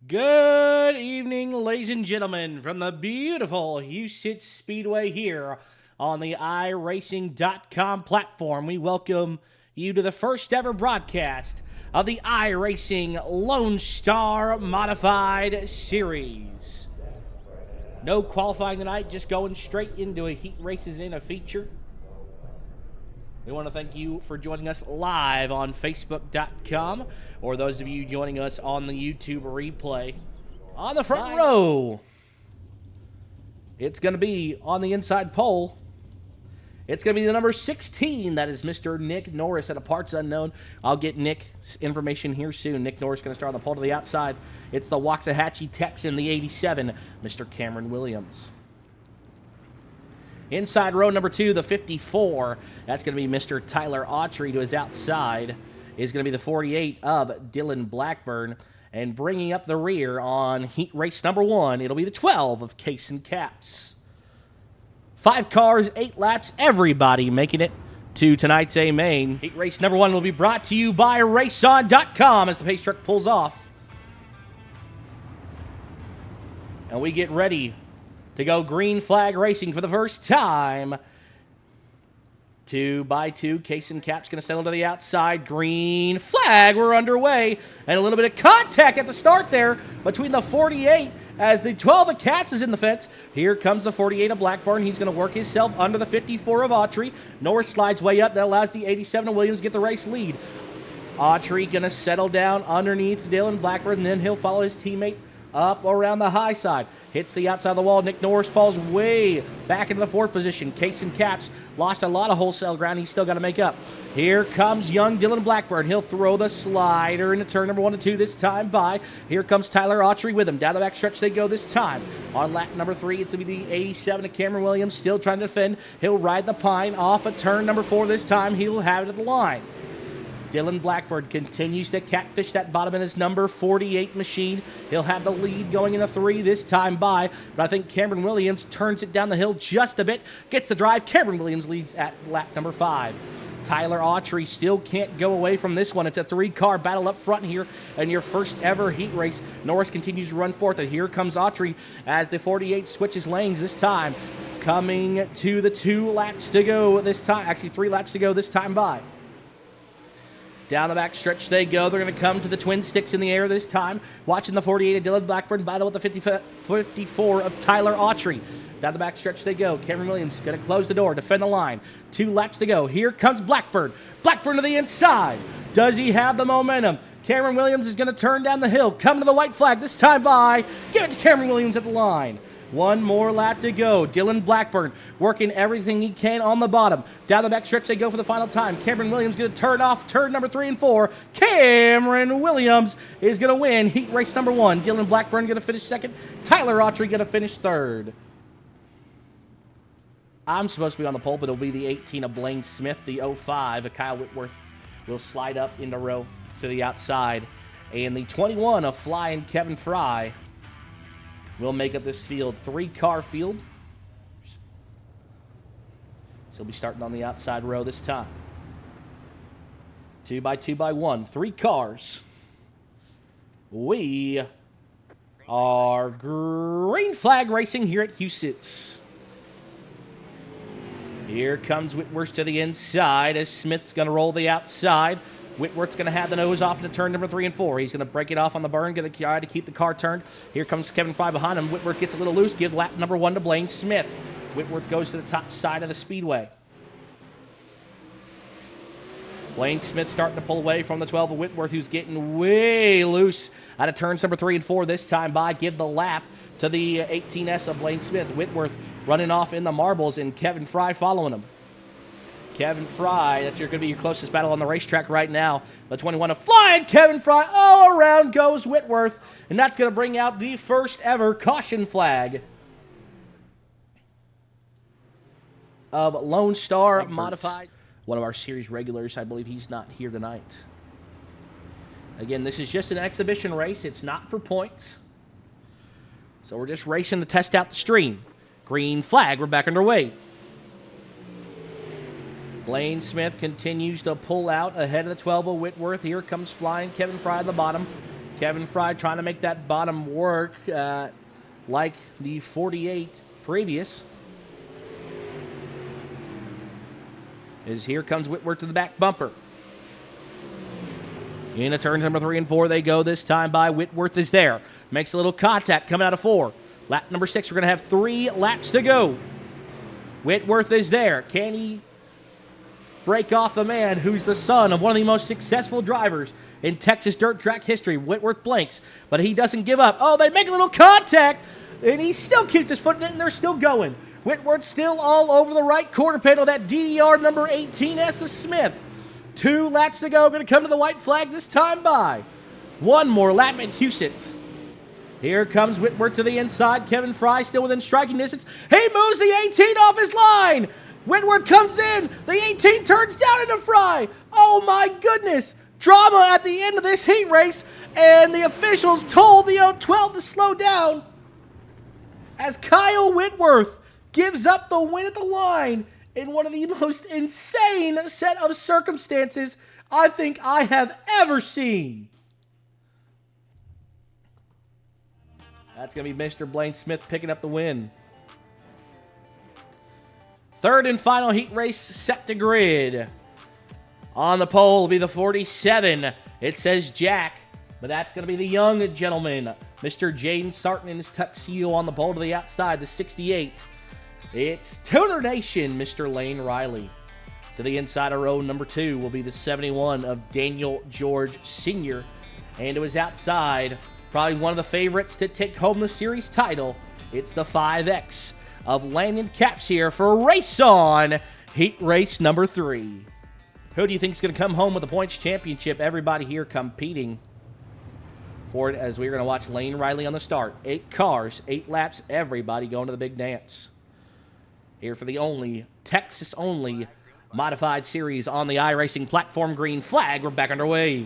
Good evening, ladies and gentlemen, from the beautiful Husets Speedway here on the iRacing.com platform. We welcome you to the first ever broadcast of the iRacing Lonestar Modified Series. No qualifying tonight, just going straight into a heat races in a feature. We want to thank you for joining us live on Facebook.com, or those of you joining us on the YouTube replay. On the front row, it's going to be on the inside pole. It's going to be the number 16. That is Mr. Nick Norris at a parts unknown. I'll get Nick's information here soon. Nick Norris going to start on the pole to the outside. It's the Waxahachie Texan, the 87, Mr. Cameron Williams. Inside row number 2, the 54, that's going to be Mr. Tyler Autry. To his outside is going to be the 48 of Dylan Blackburn. And bringing up the rear on heat race number 1, it'll be the 12 of Case and Caps. 5 cars, 8 laps, everybody making it to tonight's A main. Heat race number 1 will be brought to you by RaceOn.com as the pace truck pulls off. And we get ready to go green flag racing for the first time. 2 by 2, Case and Cap's going to settle to the outside. Green flag, we're underway. And a little bit of contact at the start there between the 48 as the 12 of Caps is in the fence. Here comes the 48 of Blackburn. He's going to work himself under the 54 of Autry. Norris slides way up. That allows the 87 of Williams to get the race lead. Autry going to settle down underneath Dylan Blackburn, and then he'll follow his teammate up around the high side. Hits the outside of the wall. Nick Norris falls way back into the 4th position. Case and Caps lost a lot of wholesale ground. He's still got to make up. Here comes young Dylan Blackburn. He'll throw the slider into turn number 1 and 2 this time by. Here comes Tyler Autry with him. Down the back stretch they go this time. On lap number 3, it's going to be the 87 of Cameron Williams, still trying to defend. He'll ride the pine off of turn number 4 this time. He'll have it at the line. Dylan Blackburn continues to catfish that bottom in his number 48 machine. He'll have the lead going into 3 this time by, but I think Cameron Williams turns it down the hill just a bit, gets the drive. Cameron Williams leads at lap number 5. Tyler Autry still can't go away from this one. It's a 3-car battle up front here in your first ever heat race. Norris continues to run forth, and here comes Autry as the 48 switches lanes this time. Coming to the 2 laps to go this time, actually 3 laps to go this time by. Down the back stretch they go. They're going to come to the twin sticks in the air this time. Watching the 48 of Dylan Blackburn battle with the 54 of Tyler Autry. Down the back stretch they go. Cameron Williams going to close the door, defend the line. 2 laps to go. Here comes Blackburn. Blackburn to the inside. Does he have the momentum? Cameron Williams is going to turn down the hill. Come to the white flag this time by. Give it to Cameron Williams at the line. 1 more lap to go. Dylan Blackburn working everything he can on the bottom. Down the back stretch they go for the final time. Cameron Williams going to turn off turn number 3 and 4. Cameron Williams is going to win heat race number 1. Dylan Blackburn going to finish 2nd. Tyler Autry going to finish 3rd. I'm supposed to be on the pole, but it'll be the 18 of Blaine Smith. The 05 of Kyle Whitworth will slide up into row to the outside. And the 21 of Flying Kevin Fry will make up this field. 3-car field. So he'll be starting on the outside row this time. 2 by 2 by 1. 3 cars. We are green flag racing here at Husets. Here comes Whitworth to the inside as Smith's going to roll the outside. Whitworth's going to have the nose off into turn number 3 and 4. He's going to break it off on the burn, going to try to keep the car turned. Here comes Kevin Fry behind him. Whitworth gets a little loose. Give lap number 1 to Blaine Smith. Whitworth goes to the top side of the speedway. Blaine Smith starting to pull away from the 12 of Whitworth, who's getting way loose out of turns number 3 and 4 this time by. Give the lap to the 18S of Blaine Smith. Whitworth running off in the marbles, and Kevin Fry following him. Kevin Fry, that's going to be your closest battle on the racetrack right now. The 21 of Flying Kevin Fry. Oh, around goes Whitworth. And that's going to bring out the first ever caution flag of Lonestar Modified. One of our series regulars. I believe he's not here tonight. Again, this is just an exhibition race. It's not for points. So we're just racing to test out the stream. Green flag. We're back underway. Blaine Smith continues to pull out ahead of the 12 of Whitworth. Here comes Flying Kevin Fry at the bottom. Kevin Fry trying to make that bottom work like the 48 previous. As here comes Whitworth to the back bumper. Into turns number 3 and 4 they go this time by. Whitworth is there. Makes a little contact coming out of 4. Lap number 6, we're going to have 3 laps to go. Whitworth is there. Can he break off the man who's the son of one of the most successful drivers in Texas dirt track history? Whitworth blinks, but he doesn't give up. Oh, they make a little contact, and he still keeps his foot in it, and they're still going. Whitworth still all over the right quarter panel. That DDR number 18 S. Smith. 2 laps to go. Going to come to the white flag this time by. 1 more lap at Husets. Here comes Whitworth to the inside. Kevin Fry still within striking distance. He moves the 18 off his line. Whitworth comes in. The 18 turns down into Fry. Oh my goodness. Drama at the end of this heat race. And the officials told the 012 to slow down. As Kyle Whitworth gives up the win at the line in one of the most insane set of circumstances I think I have ever seen. That's going to be Mr. Blaine Smith picking up the win. Third and final heat race set to grid. On the pole will be the 47. It says Jack, but that's going to be the young gentleman, Mr. Jaden Sarton in his tuxedo on the pole to the outside, the 68. It's Tuner Nation, Mr. Lane Riley. To the inside of row number 2 will be the 71 of Daniel George Sr. And to his outside, probably one of the favorites to take home the series title, it's the 5X of Landon Capps here for Race On, heat race number 3. Who do you think is going to come home with the points championship? Everybody here competing for it as we're going to watch Lane Riley on the start. 8 cars, 8 laps, everybody going to the big dance. Here for the Texas-only modified series on the iRacing platform. Green flag, we're back underway.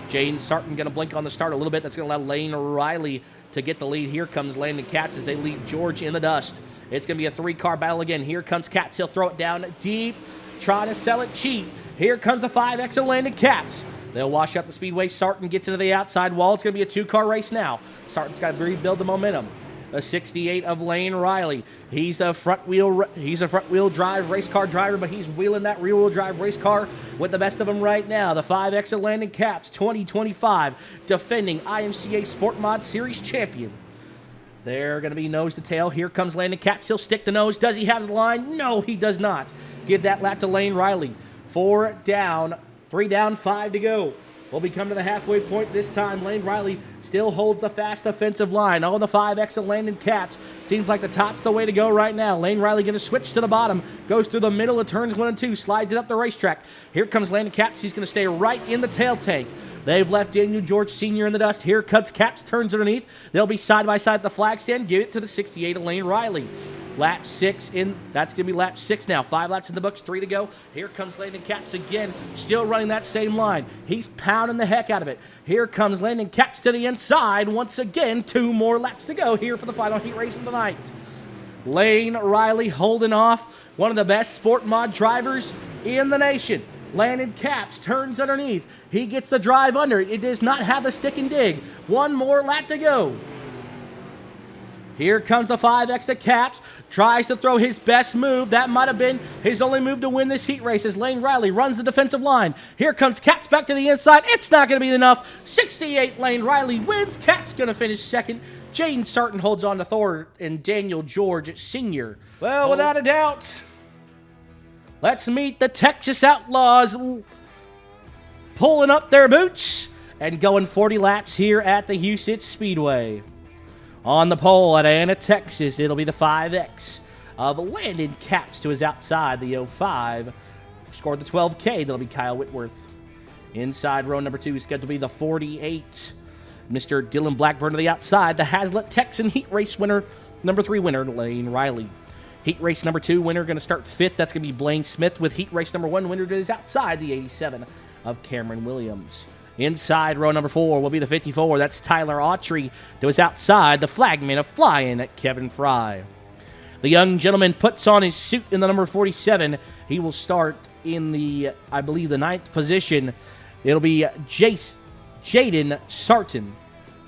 Jaden Sarton going to blink on the start a little bit. That's going to allow Lane Riley to get the lead. Here comes Landon Capps as they lead George in the dust. It's going to be a 3-car battle again. Here comes Capps. He'll throw it down deep, trying to sell it cheap. Here comes the 5X of Landon Capps. They'll wash up the Speedway. Sarton gets into the outside wall. It's going to be a 2-car race now. Sarton's got to rebuild the momentum. The 68 of Lane Riley. He's a front wheel drive race car driver, but he's wheeling that rear wheel drive race car with the best of them right now. The 5X of Landon Capps, 2025 defending IMCA Sport Mod Series champion. They're going to be nose to tail. Here comes Landon Capps. He'll stick the nose. Does he have the line? No, he does not. Give that lap to Lane Riley. 4 down, 3 down, 5 to go. We'll be coming to the halfway point this time. Lane Riley still holds the fast offensive line. Oh, the 5X of Landon Capps. Seems like the top's the way to go right now. Lane Riley going to switch to the bottom. Goes through the middle of turns 1 and 2. Slides it up the racetrack. Here comes Landon Capps. He's going to stay right in the tail tank. They've left Daniel George Sr. in the dust. Here comes Capps. Turns underneath. They'll be side by side at the flag stand. Give it to the 68 of Lane Riley. Lap 6 in. That's going to be lap 6 now. 5 laps in the books, 3 to go. Here comes Landon Capps again, still running that same line. He's pounding the heck out of it. Here comes Landon Capps to the inside. Once again, 2 more laps to go here for the final heat race of the night. Lane Riley holding off one of the best sport mod drivers in the nation. Landon Capps turns underneath. He gets the drive under. It does not have the stick and dig. 1 more lap to go. Here comes the 5X of Capps. Tries to throw his best move. That might have been his only move to win this heat race as Lane Riley runs the defensive line. Here comes Capps back to the inside. It's not going to be enough. 68 Lane Riley wins. Capps going to finish second. Jaden Sarton holds on to third and Daniel George Sr. Well, without a doubt, let's meet the Texas Outlaws pulling up their boots and going 40 laps here at the Husets Speedway. On the pole at Anna, Texas, it'll be the 5X of Landon Capps to his outside. The 05 scored the 12K. That'll be Kyle Whitworth. Inside row number 2 is scheduled to be the 48. Mr. Dylan Blackburn to the outside. The Hazlitt Texan heat race winner, number 3 winner, Lane Riley. Heat race number 2 winner going to start 5th. That's going to be Blaine Smith with heat race number 1 winner to his outside, the 87 of Cameron Williams. Inside row number 4 will be the 54. That's Tyler Autry to his outside, the flagman of flying at Kevin Fry. The young gentleman puts on his suit in the number 47. He will start in the, I believe, the 9th position. It'll be Jace Jaden Sarton.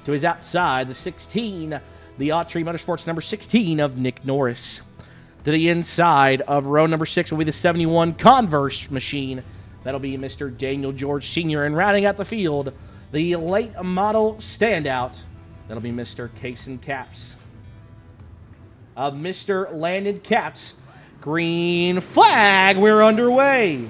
To his outside, the 16, the Autry Motorsports number 16 of Nick Norris. To the inside of row number 6 will be the 71 Converse machine. That'll be Mr. Daniel George Sr. And rounding out the field, the late model standout. That'll be Mr. Kaysen Caps. Of Mr. Landon Caps, green flag, we're underway.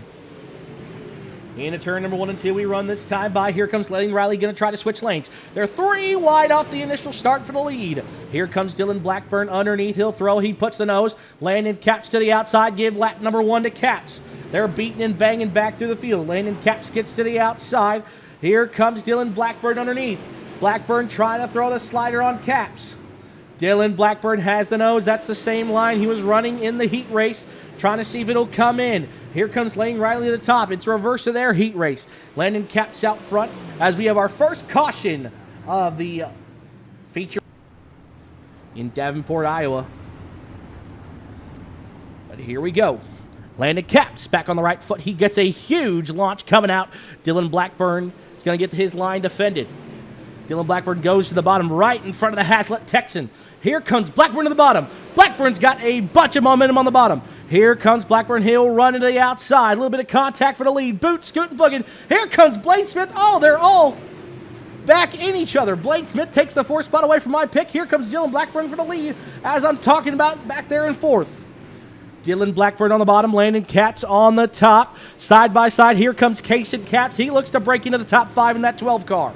Into turn number 1 and 2, we run this time by. Here comes Lane Riley, going to try to switch lanes. They're 3 wide off the initial start for the lead. Here comes Dylan Blackburn underneath. He'll throw. He puts the nose. Landon Caps to the outside. Give lap number 1 to Caps. They're beating and banging back through the field. Landon Caps gets to the outside. Here comes Dylan Blackburn underneath. Blackburn trying to throw the slider on Caps. Dylan Blackburn has the nose. That's the same line he was running in the heat race, trying to see if it'll come in. Here comes Lane Riley at the top. It's reverse of their heat race. Landon Caps out front as we have our first caution of the feature in Davenport, Iowa. But here we go. Landon Caps back on the right foot. He gets a huge launch coming out. Dylan Blackburn is going to get his line defended. Dylan Blackburn goes to the bottom right in front of the Hazlet Texan. Here comes Blackburn to the bottom. Blackburn's got a bunch of momentum on the bottom. Here comes Blackburn. He'll run into the outside. A little bit of contact for the lead. Boot, scooting, booking. Here comes Blade Smith. Oh, they're all back in each other. Blade Smith takes the 4th spot away from my pick. Here comes Dylan Blackburn for the lead, as I'm talking about back there in 4th. Dylan Blackburn on the bottom, Landon Caps on the top. Side by side, here comes Kaysen Caps. He looks to break into the top 5 in that 12 car.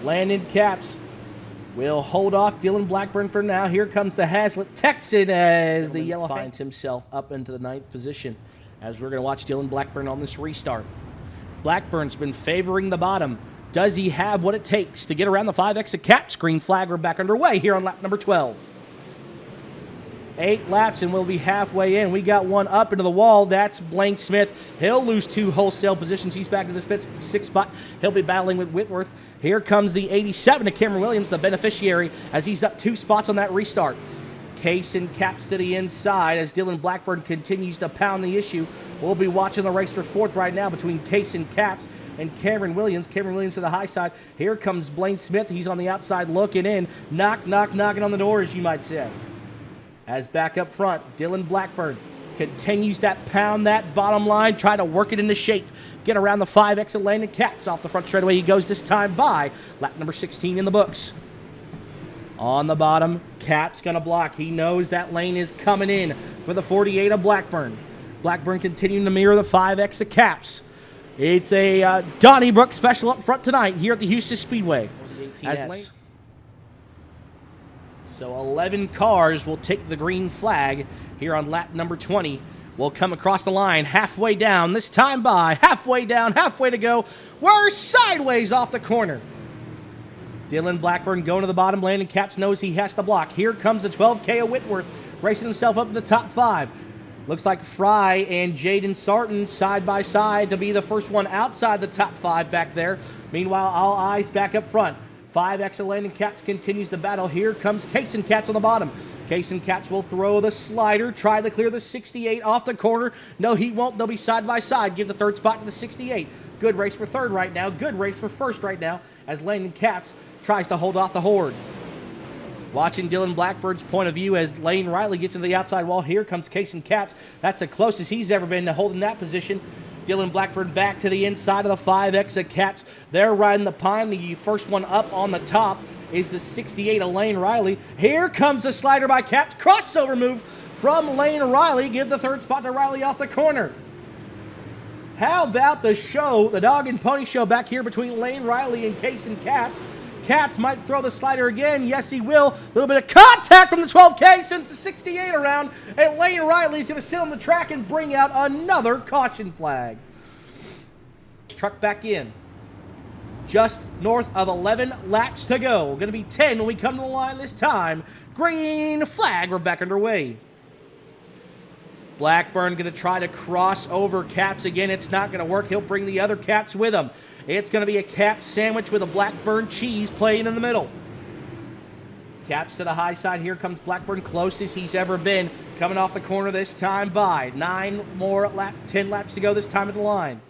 Landon Caps will hold off Dylan Blackburn for now. Here comes the Hazlet Texan as the yellow finds himself up into the 9th position, as we're going to watch Dylan Blackburn on this restart. Blackburn's been favoring the bottom. Does he have what it takes to get around the 5X of Caps? Green flag, we're back underway here on lap number 12. 8 laps and we'll be halfway in. We got one up into the wall. That's Blaine Smith. He'll lose 2 wholesale positions. He's back to the 6th spot. He'll be battling with Whitworth. Here comes the 87 of Cameron Williams, the beneficiary, as he's up 2 spots on that restart. Kaysen Caps to the inside as Dylan Blackburn continues to pound the issue. We'll be watching the race for 4th right now between Kaysen Caps and Cameron Williams. Cameron Williams to the high side. Here comes Blaine Smith. He's on the outside looking in. Knocking on the door, as you might say. As back up front, Dylan Blackburn continues that pound, that bottom line, try to work it into shape. Get around the 5X of Landon Caps off the front straightaway. He goes this time by lap number 16 in the books. On the bottom, Caps going to block. He knows that lane is coming in for the 48 of Blackburn. Blackburn continuing to mirror the 5X of Caps. It's a Donnybrook special up front tonight here at the Husets Speedway. So 11 cars will take the green flag here on lap number 20. We'll come across the line halfway down, this time by halfway down, halfway to go. We're sideways off the corner. Dylan Blackburn going to the bottom. Landon Caps knows he has to block. Here comes the 12K of Whitworth, racing himself up to the top 5. Looks like Fry and Jaden Sarton side by side to be the first one outside the top 5 back there. Meanwhile, all eyes back up front. 5X of Landon Caps continues the battle. Here comes Kaysen Caps on the bottom. Kaysen Caps will throw the slider, try to clear the 68 off the corner. No, he won't. They'll be side by side. Give the 3rd spot to the 68. Good race for 3rd right now. Good race for 1st right now as Landon Caps tries to hold off the horde. Watching Dylan Blackburn's point of view as Lane Riley gets into the outside wall. Here comes Kaysen Caps. That's the closest he's ever been to holding that position. Dylan Blackburn back to the inside of the 5X of Caps. They're riding the pine. The first one up on the top is the 68 of Lane Riley. Here comes the slider by Caps. Crossover move from Lane Riley. Give the 3rd spot to Riley off the corner. How about the show, the dog and pony show back here between Lane Riley and Kaysen Caps. Caps might throw the slider again. Yes, he will. A little bit of contact from the 12K sends the 68 around. And Lane Riley's going to sit on the track and bring out another caution flag. Truck back in. Just north of 11 laps to go. Going to be 10 when we come to the line this time. Green flag. We're back underway. Blackburn going to try to cross over Caps again. It's not going to work. He'll bring the other Caps with him. It's going to be a Caps sandwich with a Blackburn cheese playing in the middle. Caps to the high side. Here comes Blackburn, closest he's ever been. Coming off the corner this time by 10 laps to go this time at the line.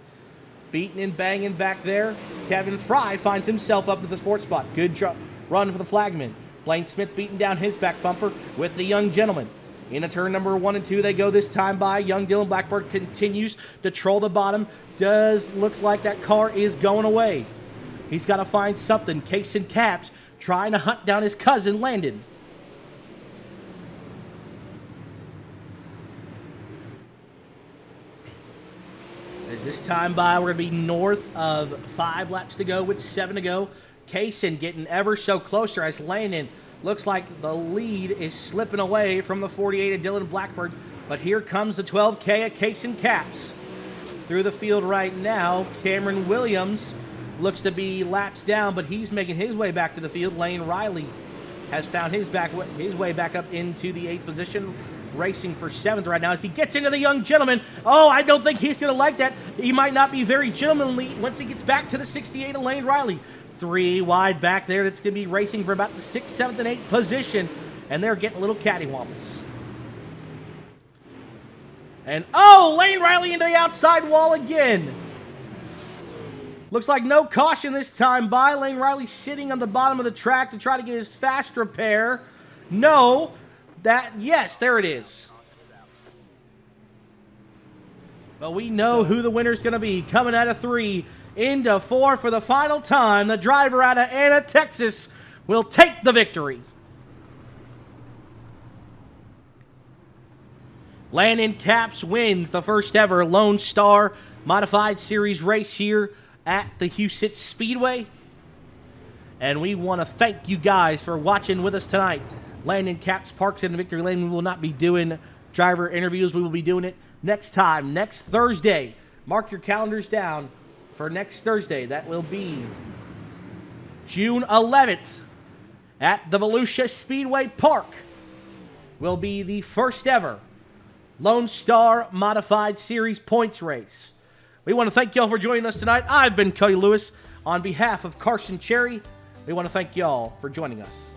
Beating and banging back there. Kevin Fry finds himself up to the sport spot. Good run for the flagman. Blaine Smith beating down his back bumper with the young gentleman. Into turn number 1 and 2, they go this time by. Young Dylan Blackbird continues to troll the bottom. Looks like that car is going away. He's got to find something. Case and Caps trying to hunt down his cousin, Landon. As this time by, we're going to be north of 5 laps to go with 7 to go. Kaysen getting ever so closer as Landon looks like the lead is slipping away from the 48 of Dylan Blackbird. But here comes the 12K of Kaysen Caps. Through the field right now, Cameron Williams looks to be laps down, but he's making his way back to the field. Lane Riley has found his way back up into the 8th position, racing for 7th right now as he gets into the young gentleman. Oh, I don't think he's going to like that. He might not be very gentlemanly once he gets back to the 68 of Lane Riley. 3 wide back there. That's going to be racing for about the 6th, 7th, and 8th position, and they're getting a little cattywampus. And, oh, Lane Riley into the outside wall again. Looks like no caution this time by. Lane Riley sitting on the bottom of the track to try to get his fast repair. No. Yes, there it is. Well, we know who the winner's going to be. Coming out of 3 into 4 for the final time. The driver out of Anna, Texas will take the victory. Landon Caps wins the first ever Lone Star Modified Series race here at the Husets Speedway. And we want to thank you guys for watching with us tonight. Landon Caps parks in victory lane. We will not be doing driver interviews. We will be doing it next time, next Thursday. Mark your calendars down for next Thursday. That will be June 11th at the Volusia Speedway Park. Will be the first ever Lone Star Modified Series points race. We want to thank y'all for joining us tonight. I've been Cody Lewis. On behalf of Carson Cherry, we want to thank y'all for joining us.